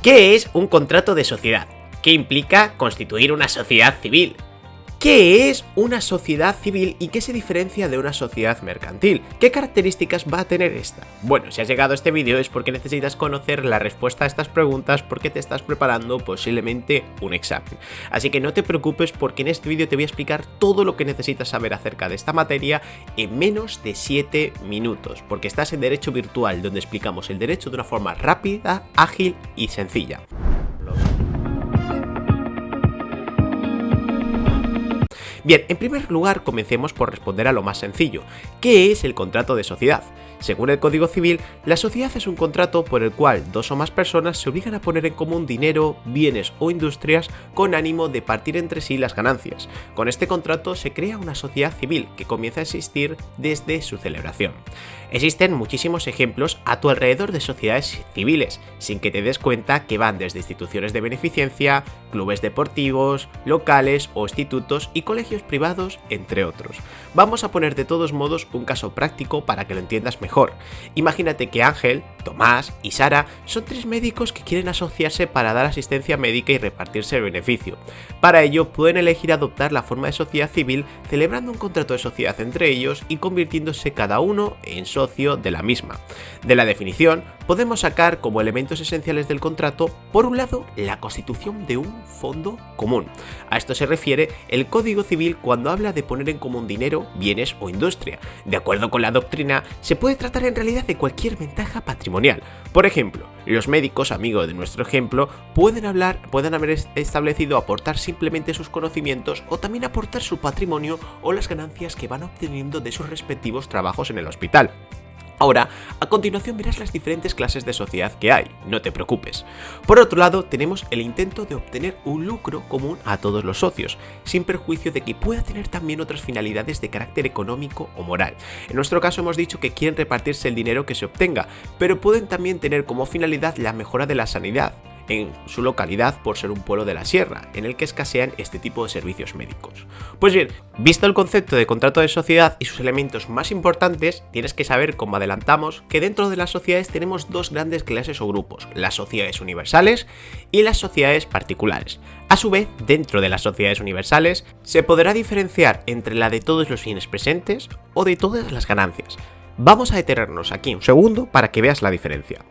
¿Qué es un contrato de sociedad? ¿Qué implica constituir una sociedad civil? ¿Qué es una sociedad civil y qué se diferencia de una sociedad mercantil? ¿Qué características va a tener esta? Bueno, si has llegado a este vídeo es porque necesitas conocer la respuesta a estas preguntas porque te estás preparando posiblemente un examen. Así que no te preocupes porque en este vídeo te voy a explicar todo lo que necesitas saber acerca de esta materia en menos de 7 minutos, porque estás en Derecho Virtual, donde explicamos el derecho de una forma rápida, ágil y sencilla. Bien, en primer lugar comencemos por responder a lo más sencillo. ¿Qué es el contrato de sociedad? Según el Código Civil, la sociedad es un contrato por el cual dos o más personas se obligan a poner en común dinero, bienes o industrias con ánimo de partir entre sí las ganancias. Con este contrato se crea una sociedad civil que comienza a existir desde su celebración. Existen muchísimos ejemplos a tu alrededor de sociedades civiles, sin que te des cuenta que van desde instituciones de beneficencia, clubes deportivos, locales o institutos y colegios privados, entre otros. Vamos a poner de todos modos un caso práctico para que lo entiendas mejor. Imagínate que Ángel, Tomás y Sara son 3 médicos que quieren asociarse para dar asistencia médica y repartirse el beneficio. Para ello pueden elegir adoptar la forma de sociedad civil celebrando un contrato de sociedad entre ellos y convirtiéndose cada uno en socio de la misma. De la definición podemos sacar como elementos esenciales del contrato, por un lado, la constitución de un fondo común. A esto se refiere el Código Civil cuando habla de poner en común dinero, bienes o industria. De acuerdo con la doctrina, se puede tratar en realidad de cualquier ventaja patrimonial. Por ejemplo, los médicos, amigos de nuestro ejemplo, pueden haber establecido aportar simplemente sus conocimientos o también aportar su patrimonio o las ganancias que van obteniendo de sus respectivos trabajos en el hospital. Ahora, a continuación verás las diferentes clases de sociedad que hay, no te preocupes. Por otro lado, tenemos el intento de obtener un lucro común a todos los socios, sin perjuicio de que pueda tener también otras finalidades de carácter económico o moral. En nuestro caso hemos dicho que quieren repartirse el dinero que se obtenga, pero pueden también tener como finalidad la mejora de la sanidad en su localidad por ser un pueblo de la sierra, en el que escasean este tipo de servicios médicos. Pues bien, visto el concepto de contrato de sociedad y sus elementos más importantes, tienes que saber, como adelantamos, que dentro de las sociedades tenemos 2 grandes clases o grupos, las sociedades universales y las sociedades particulares. A su vez, dentro de las sociedades universales, se podrá diferenciar entre la de todos los bienes presentes o de todas las ganancias. Vamos a detenernos aquí un segundo para que veas la diferencia.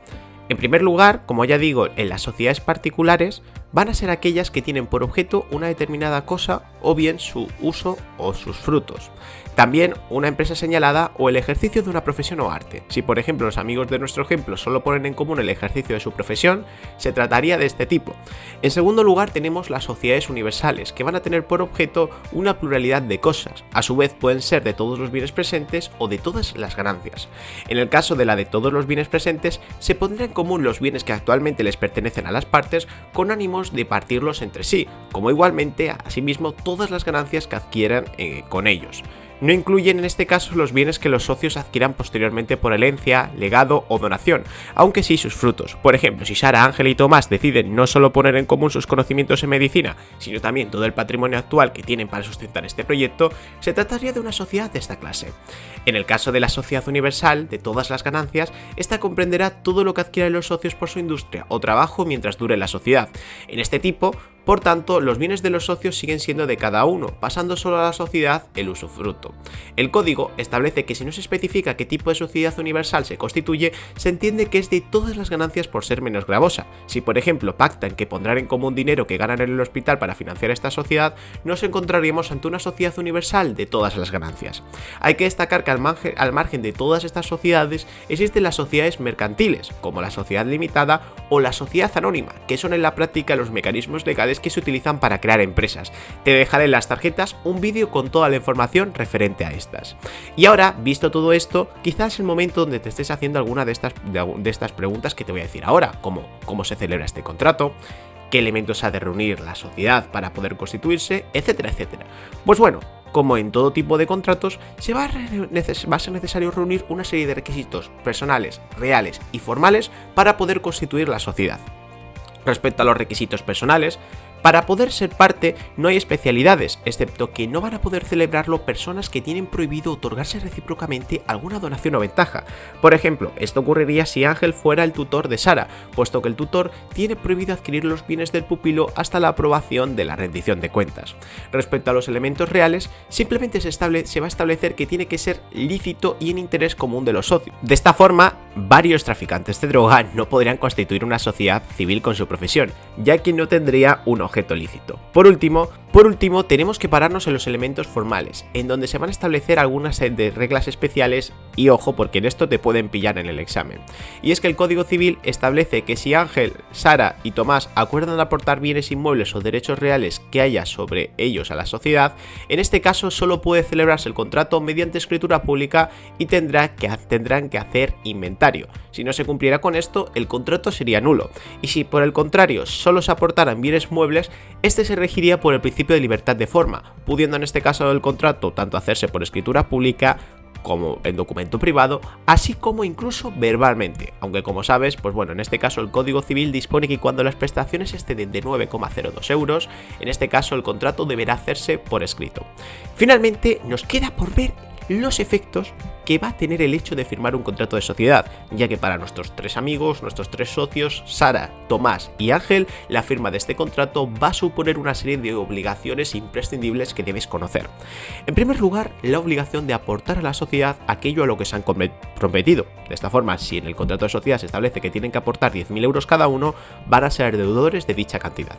En primer lugar, como ya digo, en las sociedades particulares van a ser aquellas que tienen por objeto una determinada cosa o bien su uso o sus frutos. También una empresa señalada o el ejercicio de una profesión o arte. Si por ejemplo los amigos de nuestro ejemplo solo ponen en común el ejercicio de su profesión, se trataría de este tipo. En segundo lugar tenemos las sociedades universales, que van a tener por objeto una pluralidad de cosas. A su vez pueden ser de todos los bienes presentes o de todas las ganancias. En el caso de la de todos los bienes presentes, se pondrán en común los bienes que actualmente les pertenecen a las partes con ánimos de partirlos entre sí, como igualmente asimismo todas las ganancias que adquieran con ellos. No incluyen en este caso los bienes que los socios adquieran posteriormente por herencia, legado o donación, aunque sí sus frutos. Por ejemplo, si Sara, Ángel y Tomás deciden no solo poner en común sus conocimientos en medicina, sino también todo el patrimonio actual que tienen para sustentar este proyecto, se trataría de una sociedad de esta clase. En el caso de la sociedad universal, de todas las ganancias, esta comprenderá todo lo que adquieran los socios por su industria o trabajo mientras dure la sociedad. En este tipo, por tanto, los bienes de los socios siguen siendo de cada uno, pasando solo a la sociedad el usufructo. El código establece que si no se especifica qué tipo de sociedad universal se constituye, se entiende que es de todas las ganancias por ser menos gravosa. Si por ejemplo pactan que pondrán en común dinero que ganan en el hospital para financiar esta sociedad, nos encontraríamos ante una sociedad universal de todas las ganancias. Hay que destacar que al margen de todas estas sociedades existen las sociedades mercantiles, como la sociedad limitada o la sociedad anónima, que son en la práctica los mecanismos legales que se utilizan para crear empresas. Te dejaré en las tarjetas un vídeo con toda la información referente a estas. Y ahora, visto todo esto, quizás es el momento donde te estés haciendo alguna de estas preguntas que te voy a decir ahora, como cómo se celebra este contrato, qué elementos ha de reunir la sociedad para poder constituirse, etcétera, etcétera. Pues bueno, como en todo tipo de contratos, va a ser necesario reunir una serie de requisitos personales, reales y formales para poder constituir la sociedad. Respecto a los requisitos personales, Para poder ser parte no hay especialidades, excepto que no van a poder celebrarlo personas que tienen prohibido otorgarse recíprocamente alguna donación o ventaja. Por ejemplo, esto ocurriría si Ángel fuera el tutor de Sara, puesto que el tutor tiene prohibido adquirir los bienes del pupilo hasta la aprobación de la rendición de cuentas. Respecto a los elementos reales, simplemente se va a establecer que tiene que ser lícito y en interés común de los socios. De esta forma, varios traficantes de droga no podrían constituir una sociedad civil con su profesión, ya que no tendría un objeto lícito. Por último, tenemos que pararnos en los elementos formales, en donde se van a establecer algunas de reglas especiales y ojo, porque en esto te pueden pillar en el examen. Y es que el Código Civil establece que si Ángel, Sara y Tomás acuerdan aportar bienes inmuebles o derechos reales que haya sobre ellos a la sociedad, en este caso solo puede celebrarse el contrato mediante escritura pública y tendrán que hacer inventario. Si no se cumpliera con esto, el contrato sería nulo. Y si por el contrario solo se aportaran bienes muebles, este se regiría por el principio de libertad de forma, pudiendo en este caso del contrato tanto hacerse por escritura pública como en documento privado, así como incluso verbalmente, aunque como sabes, pues bueno, en este caso el Código Civil dispone que cuando las prestaciones exceden de 9,02 euros, en este caso el contrato deberá hacerse por escrito. Finalmente, nos queda por ver los efectos que va a tener el hecho de firmar un contrato de sociedad, ya que para nuestros tres amigos, nuestros tres socios, Sara, Tomás y Ángel, la firma de este contrato va a suponer una serie de obligaciones imprescindibles que debes conocer. En primer lugar, la obligación de aportar a la sociedad aquello a lo que se han comprometido. De esta forma, si en el contrato de sociedad se establece que tienen que aportar 10.000 euros cada uno, van a ser deudores de dicha cantidad.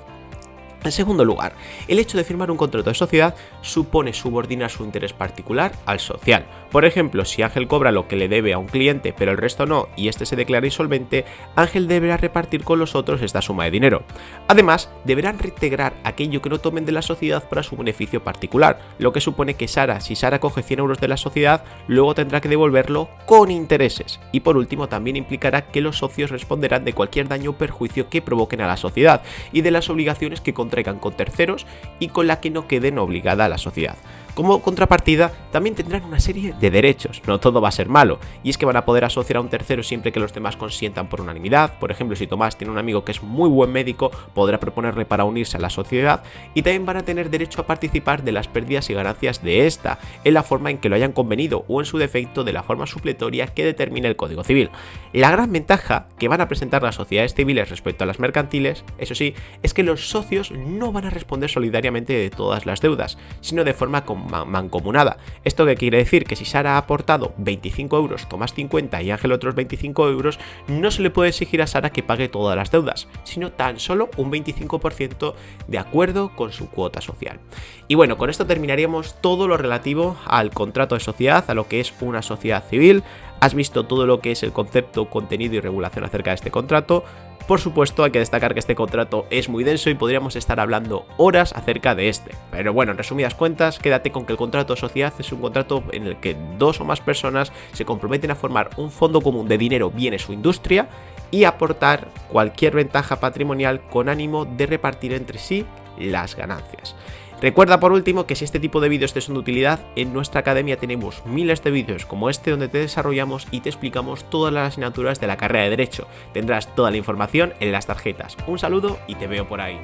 En segundo lugar, el hecho de firmar un contrato de sociedad supone subordinar su interés particular al social. Por ejemplo, si Ángel cobra lo que le debe a un cliente pero el resto no y este se declara insolvente, Ángel deberá repartir con los otros esta suma de dinero. Además, deberán reintegrar aquello que no tomen de la sociedad para su beneficio particular, lo que supone que Sara, si Sara coge 100 euros de la sociedad, luego tendrá que devolverlo con intereses. Y por último, también implicará que los socios responderán de cualquier daño o perjuicio que provoquen a la sociedad y de las obligaciones que contraigan con terceros y con la que no queden obligada a la sociedad. Como contrapartida, también tendrán una serie de derechos, no todo va a ser malo, y es que van a poder asociar a un tercero siempre que los demás consientan por unanimidad. Por ejemplo, si Tomás tiene un amigo que es muy buen médico, podrá proponerle para unirse a la sociedad, y también van a tener derecho a participar de las pérdidas y ganancias de esta, en la forma en que lo hayan convenido, o en su defecto de la forma supletoria que determine el Código Civil. La gran ventaja que van a presentar las sociedades civiles respecto a las mercantiles, eso sí, es que los socios no van a responder solidariamente de todas las deudas, sino de forma mancomunada. ¿Esto qué quiere decir? Que si Sara ha aportado 25 euros, Tomás 50 y Ángel otros 25 euros, no se le puede exigir a Sara que pague todas las deudas, sino tan solo un 25% de acuerdo con su cuota social. Y bueno, con esto terminaríamos todo lo relativo al contrato de sociedad, a lo que es una sociedad civil. Has visto todo lo que es el concepto, contenido y regulación acerca de este contrato. Por supuesto, hay que destacar que este contrato es muy denso y podríamos estar hablando horas acerca de este. Pero bueno, en resumidas cuentas, quédate con que el contrato de sociedad es un contrato en el que dos o más personas se comprometen a formar un fondo común de dinero, bienes o industria y aportar cualquier ventaja patrimonial con ánimo de repartir entre sí las ganancias. Recuerda por último que si este tipo de vídeos te son de utilidad, en nuestra academia tenemos miles de vídeos como este donde te desarrollamos y te explicamos todas las asignaturas de la carrera de Derecho. Tendrás toda la información en las tarjetas. Un saludo y te veo por ahí.